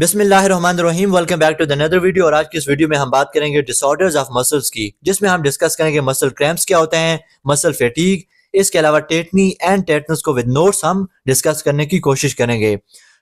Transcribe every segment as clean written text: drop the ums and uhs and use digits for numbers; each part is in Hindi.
बिस्मिल्लाहिर्रहमानिर्रहीम। Welcome back to the another video. और आज की इस वीडियो में हम बात करेंगे डिसऑर्डर्स ऑफ मसल्स की, जिसमें हम डिस्कस करेंगे मसल क्रैम्प्स क्या होते हैं, मसल फैटीग, इसके अलावा टेटनी एंड टेटनस को विद नोट्स हम डिस्कस करने की कोशिश करेंगे।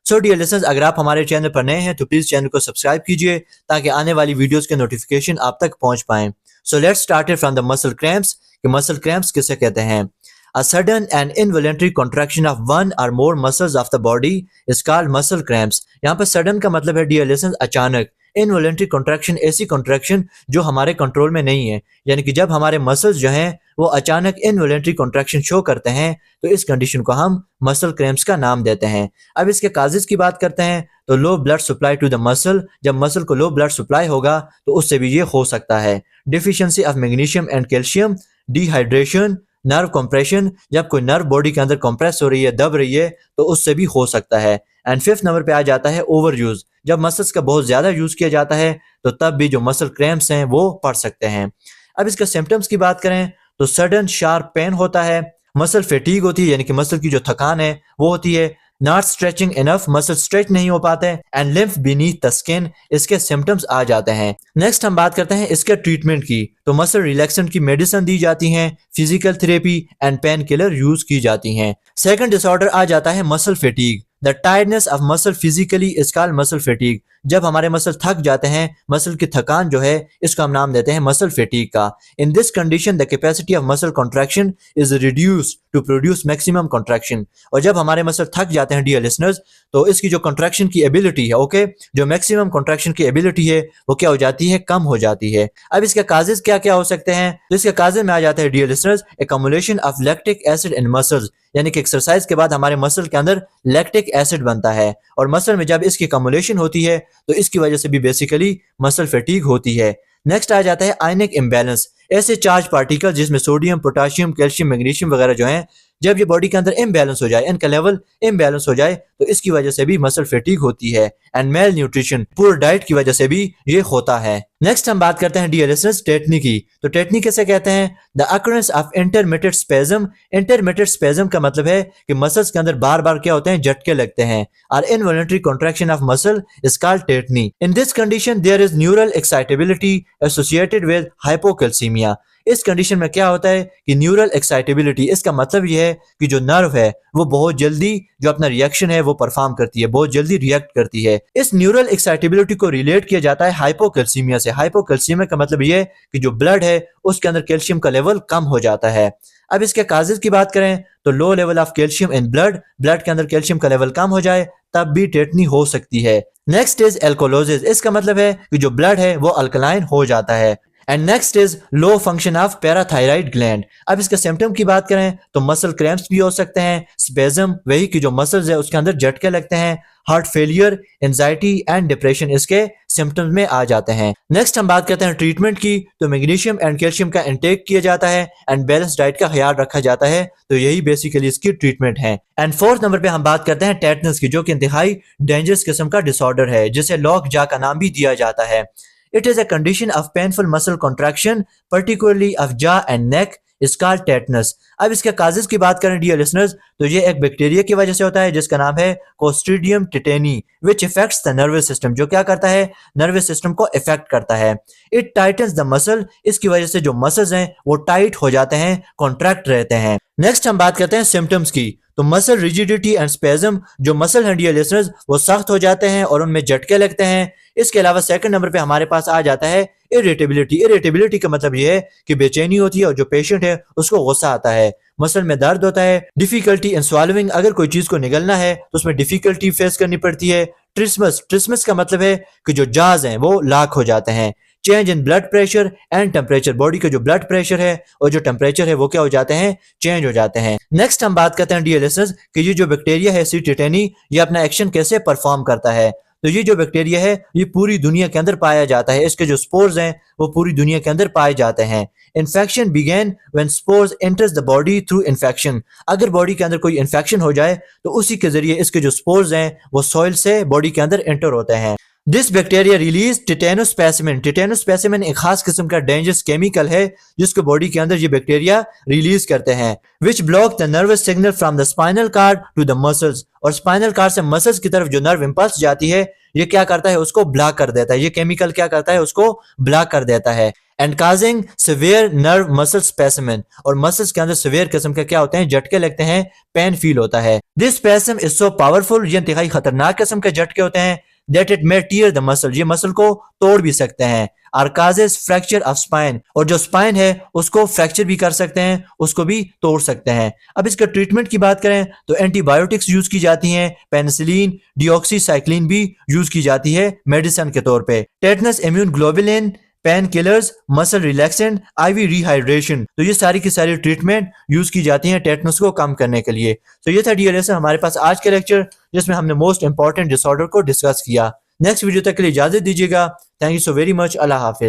सो डियर लिसनर्स, अगर आप हमारे चैनल पर नए हैं तो प्लीज चैनल को सब्सक्राइब कीजिए ताकि आने वाली वीडियोस के नोटिफिकेशन आप तक पहुंच पाएं। So let's start from the muscle cramps कि मसल क्रैम्प्स किसे कहते हैं। A sudden and involuntary contraction of one or more muscles of the body is called muscle cramps। यहाँ पर sudden का मतलब है डियर लिसनर्स अचानक, इनवॉलेंट्री कॉन्ट्रैक्शन ऐसी कॉन्ट्रैक्शन जो हमारे कंट्रोल में नहीं है, यानी कि जब हमारे मसल्स जो हैं वो अचानक इनवॉलेंट्री कॉन्ट्रैक्शन शो करते हैं तो इस कंडीशन को हम मसल क्रैम्प्स का नाम देते हैं। अब इसके काजेज की बात करते हैं तो low blood supply to the muscle, जब मसल को लो ब्लड सप्लाई होगा तो उससे भी ये हो सकता है। Deficiency of magnesium and calcium, dehydration, nerve compression, जब कोई नर्व बॉडी के अंदर कंप्रेस हो रही है, दब रही है, तो उससे भी हो सकता है। एंड फिफ्थ नंबर पे आ जाता है ओवर यूज, जब मसल्स का बहुत ज्यादा यूज किया जाता है तो तब भी जो मसल क्रैम्प्स हैं वो पड़ सकते हैं। अब इसका सिम्टम्स की बात करें तो सडन शार्प पेन होता है, मसल फैटीग होती है यानी कि मसल की जो थकान है वो होती है, not stretching enough, muscle stretch नहीं हो पाते, and lymph beneath the skin, इसके सिम्टम्स आ जाते हैं। नेक्स्ट हम बात करते हैं इसके ट्रीटमेंट की, तो मसल रिलैक्सेंट की मेडिसिन दी जाती हैं, physical therapy and pain killer use की जाती हैं। सेकंड डिसऑर्डर आ जाता है muscle fatigue. The tiredness of muscle physically is called muscle fatigue. जब हमारे मसल थक जाते हैं, मसल की थकान जो है इसको हम नाम देते हैं मसल फैटीग का। In this condition the capacity of muscle contraction is reduced to produce maximum contraction. और जब हमारे मसल थक जाते हैं डियर लिसनर्स, तो इसकी जो कॉन्ट्रैक्शन की एबिलिटी है, ओके, जो मैक्सिमम कॉन्ट्रैक्शन की एबिलिटी है वो क्या हो जाती है, कम हो जाती है। अब इसके काजेज क्या क्या हो सकते हैं, तो इसके काजेज में आ जाता है dear listeners accumulation of lactic acid in muscles, यानी कि एक्सरसाइज के बाद हमारे मसल के अंदर लैक्टिक एसिड बनता है और मसल में जब इसकी कम्युलेशन होती है तो इसकी वजह से भी बेसिकली मसल फैटीग होती है। नेक्स्ट आ जाता है आयनिक इम्बैलेंस, ऐसे चार्ज पार्टिकल जिसमें सोडियम, पोटाशियम, कैल्शियम, मैग्नीशियम वगैरह जो हैं, जब ये बॉडी के अंदर इम्बैलेंस हो जाए, इनका लेवल इम्बैलेंस हो जाए तो इसकी वजह से भी मसल फैटीग होती है। And mail nutrition, poor diet की वजह से भी ये होता है। नेक्स्ट हम बात करते हैं डियर लिसनर्स टेटनी की, तो टेटनी कैसे कहते हैं, the occurrence of intermittent spasm. Intermittent spasm का मतलब है कि मसल्स के अंदर बार बार क्या होते हैं, झटके लगते हैं, और involuntary contraction of muscle is called tetany. In this condition there is neural excitability associated with hypocalcemia. इस कंडीशन में क्या होता है कि न्यूरल एक्साइटेबिलिटी, इसका मतलब यह है कि जो नर्व है वो बहुत जल्दी जो अपना रिएक्शन है वो परफॉर्म करती है, बहुत जल्दी रिएक्ट करती है। इस न्यूरल एक्साइटेबिलिटी को रिलेट किया जाता है हाइपोकैल्सीमिया से। हाइपोकैल्सीमिया का मतलब यह है कि जो ब्लड है उसके अंदर कैल्शियम का लेवल कम हो जाता है। अब इसके काजेज की बात करें तो low level of calcium in blood, blood के अंदर कैल्शियम का लेवल कम हो जाए तब भी टेटनी हो सकती है। नेक्स्ट इज एल्कोलोसिस, इसका मतलब है कि जो ब्लड है वो अल्कलाइन हो जाता है। And next is low function of parathyroid gland. अब इसके सिम्टम की बात करें तो मसल क्रैम्प्स भी हो सकते हैं, स्पेज्म, वही कि जो मसल्स है उसके अंदर झटके लगते हैं, heart failure, anxiety and depression इसके सिम्टम्स में आ जाते हैं। नेक्स्ट हम बात करते हैं ट्रीटमेंट की, तो मैग्नीशियम एंड कैल्शियम का इंटेक किया जाता है एंड बैलेंस डाइट का ख्याल रखा जाता है, तो यही बेसिकली इसकी ट्रीटमेंट है। एंड फोर्थ नंबर पे हम बात करते हैं टेटनस की, जो कि इंतहाई डेंजरस किस्म का डिसऑर्डर है जिसे लॉक जा का नाम भी दिया जाता है। It is a condition of painful muscle contraction, particularly of jaw and neck, is called tetanus। अब इसके काजेज की बात करें डियर लिसनर्स, तो ये एक बैक्टीरिया की वजह से होता है जिसका नाम है clostridium टेटेनी, which affects the nervous system, जो क्या करता है, नर्वस सिस्टम को इफेक्ट करता है। It tightens the muscle, इसकी वजह से जो मसल्स हैं वो टाइट हो जाते हैं, कॉन्ट्रैक्ट रहते हैं। नेक्स्ट हम बात करते हैं सिम्टम्स की, तो मसल रिजिडिटी एंड स्पेज्म, जो मसल है डियर लिसनर्स वो सख्त हो जाते हैं और उनमें झटके लगते हैं। इसके अलावा सेकंड नंबर पे हमारे पास आ जाता है इरिटेबिलिटी। इरिटेबिलिटी का मतलब ये है कि बेचैनी होती है और जो पेशेंट है उसको गुस्सा आता है, मसल में दर्द होता है, डिफिकल्टी इन स्वालोइंग, अगर कोई चीज को निगलना है तो उसमें डिफिकल्टी फेस करनी पड़ती है। ट्रिस्मस, ट्रिस्मस का मतलब है कि जो जाज हैं वो लाक हो जाते हैं। Change in blood pressure and temperature, body का जो ब्लड प्रेशर है और जो टेम्परेचर है वो क्या हो जाते हैं, चेंज हो जाते हैं। नेक्स्ट हम बात करते हैं डियर लिसनर्स कि ये जो बैक्टीरिया है सी टेटेनी, ये अपना एक्शन कैसे परफॉर्म करता है। तो ये जो बैक्टीरिया है ये पूरी दुनिया के अंदर पाया जाता है, इसके जो स्पोर्स हैं वो पूरी दुनिया के अंदर पाए जाते हैं। Infection begin when spores enters the body through infection, अगर बॉडी के अंदर कोई इन्फेक्शन हो जाए तो उसी के जरिए इसके जो स्पोर्स हैं वो सॉइल से बॉडी के अंदर एंटर होते हैं। This bacteria release tetanospasmin. Tetanospasmin एक खास किस्म का डेंजरस केमिकल है जिसको बॉडी के अंदर ये बैक्टीरिया रिलीज करते हैं, which block the nervous signal from the spinal cord to the muscles, और स्पाइनल कार्ड से मसल्स की तरफ जो नर्व इंपल्स जाती है ये क्या करता है, उसको ब्लॉक कर देता है। ये केमिकल क्या करता है, उसको ब्लॉक कर देता है। And causing severe nerve muscle specimen, और मसल्स के अंदर सिवियर किस्म के क्या होते हैं, झटके लगते हैं, पेन फील होता है। This spasm is so powerful, ये इंतहाई खतरनाक किस्म के झटके होते हैं, that it may tear the muscle, ये मसल को तोड़ भी सकते हैं। Or causes fracture of spine, और जो स्पाइन है उसको फ्रैक्चर भी कर सकते हैं, उसको भी तोड़ सकते हैं। अब इसका ट्रीटमेंट की बात करें तो एंटीबायोटिक्स यूज की जाती हैं, पेनिसिलिन, डिऑक्सीसाइक्लिन भी यूज की जाती है मेडिसिन के तौर पे। Tetanus immune globulin, painkillers, muscle relaxant, IV rehydration, तो ये सारी की सारी ट्रीटमेंट यूज की जाती हैं टेटनस को कम करने के लिए। तो ये था डियर लिसनर हमारे पास आज के लेक्चर, जिसमें हमने मोस्ट इंपॉर्टेंट डिसऑर्डर को डिस्कस किया। नेक्स्ट वीडियो तक के लिए इजाजत दीजिएगा। Thank you so very much. Allah Hafiz.